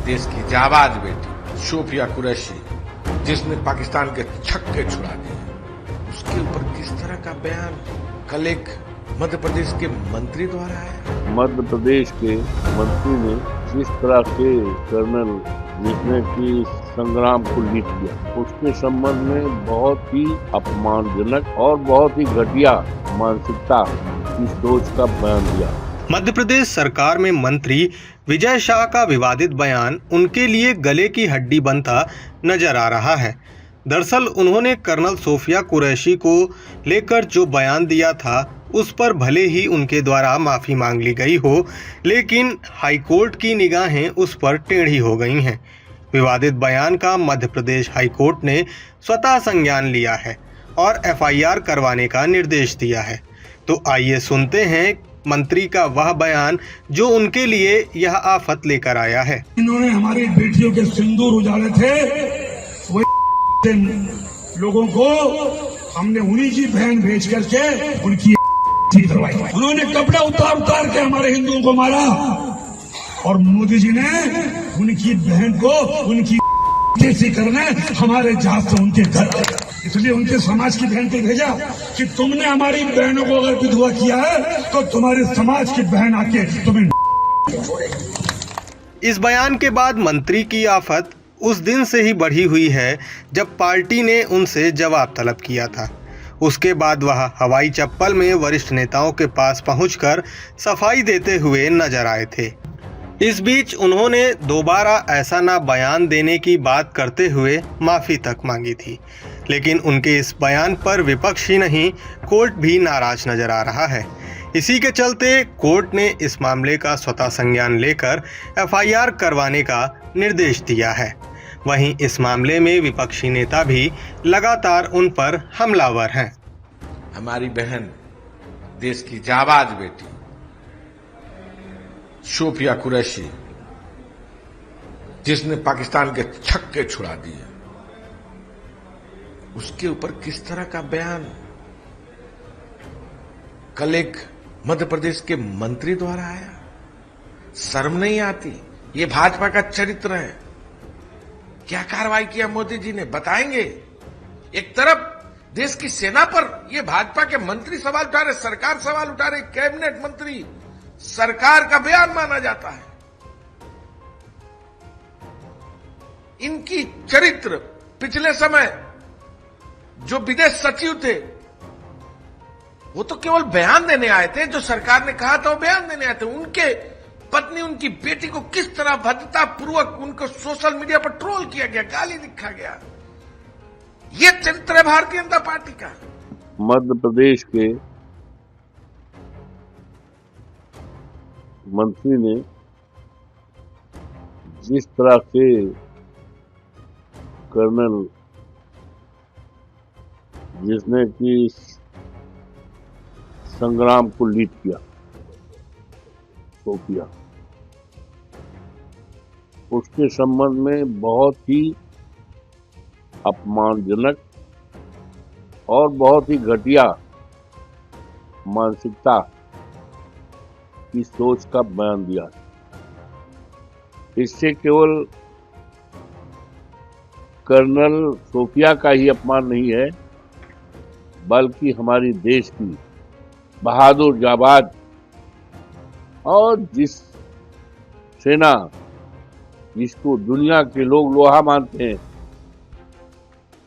देश की जाबाज बेटी शोफिया कुरैशी, जिसने पाकिस्तान के छक्के छुड़ा दिए, उसके ऊपर किस तरह का बयान कल एक मध्य प्रदेश के मंत्री द्वारा आया। मध्य प्रदेश के मंत्री ने जिस तरह से कर्नल जिसने कि संग्राम को लीड किया, उसके संबंध में बहुत ही अपमानजनक और बहुत ही घटिया मानसिकता की सोच का बयान दिया। मध्य प्रदेश सरकार में मंत्री विजय शाह का विवादित बयान उनके लिए गले की हड्डी बनता नजर आ रहा है। दरअसल उन्होंने कर्नल शोफिया कुरैशी को लेकर जो बयान दिया था, उस पर भले ही उनके द्वारा माफ़ी मांग ली गई हो, लेकिन हाईकोर्ट की निगाहें उस पर टेढ़ी हो गई हैं। विवादित बयान का मध्य प्रदेश हाईकोर्ट ने स्वतः संज्ञान लिया है और एफआईआर करवाने का निर्देश दिया है। तो आइए सुनते हैं मंत्री का वह बयान जो उनके लिए यह आफत लेकर आया है। इन्होंने हमारी बेटियों के सिंदूर उजाड़े थे, वो लोगों को हमने उन्हीं की बहन भेज करके उनकी करवाई। उन्होंने कपड़े उतार उतार के हमारे हिंदुओं को मारा और मोदी जी ने उनकी बहन को उनकी कैसी करने हमारे जहाज से उनके घर, इसलिए उनके समाज की बहन को भेजा कि तुमने हमारी बहनों को अगर विधवा किया है तो तुम्हारे समाज की बहन आके तुम्हें। इस बयान के बाद मंत्री की आफत उस दिन से ही बढ़ी हुई है जब पार्टी ने उनसे जवाब तलब किया था। उसके बाद वह हवाई चप्पल में वरिष्ठ नेताओं के पास पहुंचकर सफाई देते हुए नजर आए थे। इस बीच उन्होंने दोबारा ऐसा ना बयान देने की बात करते हुए माफ़ी तक मांगी थी, लेकिन उनके इस बयान पर विपक्ष ही नहीं, कोर्ट भी नाराज नजर आ रहा है। इसी के चलते कोर्ट ने इस मामले का स्वतः संज्ञान लेकर एफआईआर करवाने का निर्देश दिया है। वहीं इस मामले में विपक्षी नेता भी लगातार उन पर हमलावर हैं। हमारी बहन देश की जाबाज बेटी शोफिया कुरैशी, जिसने पाकिस्तान के छक्के छुड़ा दिए, उसके ऊपर किस तरह का बयान कल एक मध्य प्रदेश के मंत्री द्वारा आया। शर्म नहीं आती? ये भाजपा का चरित्र है। क्या कार्रवाई किया मोदी जी ने, बताएंगे? एक तरफ देश की सेना पर ये भाजपा के मंत्री सवाल उठा रहे, सरकार सवाल उठा रही, कैबिनेट मंत्री, सरकार का बयान माना जाता है। इनकी चरित्र, पिछले समय जो विदेश सचिव थे वो तो केवल बयान देने आए थे, जो सरकार ने कहा था वो बयान देने आए थे। उनके पत्नी, उनकी बेटी को किस तरह भद्रता पूर्वक उनको सोशल मीडिया पर ट्रोल किया गया, गाली दिखा गया। ये चरित्र है भारतीय जनता पार्टी का। मध्य प्रदेश के मंत्री ने जिस तरह से कर्नल जिसने कि संग्राम को लीड किया, शोफिया, उसके संबंध में बहुत ही अपमानजनक और बहुत ही घटिया मानसिकता की सोच का बयान दिया। इससे केवल कर्नल शोफिया का ही अपमान नहीं है, बल्कि हमारी देश की बहादुर जाबाज और जिस सेना जिसको दुनिया के लोग लोहा मानते हैं,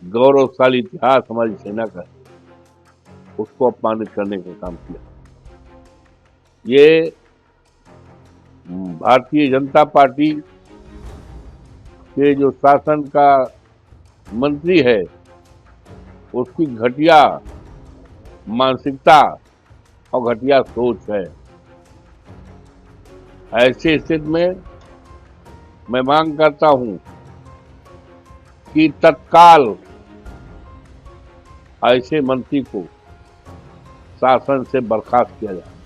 गौरवशाली इतिहास हमारी सेना का है, उसको अपमानित करने का काम किया। ये भारतीय जनता पार्टी के जो शासन का मंत्री है, उसकी घटिया मानसिकता और घटिया सोच है। ऐसे स्थिति में मैं मांग करता हूं कि तत्काल ऐसे मंत्री को शासन से बर्खास्त किया जाए।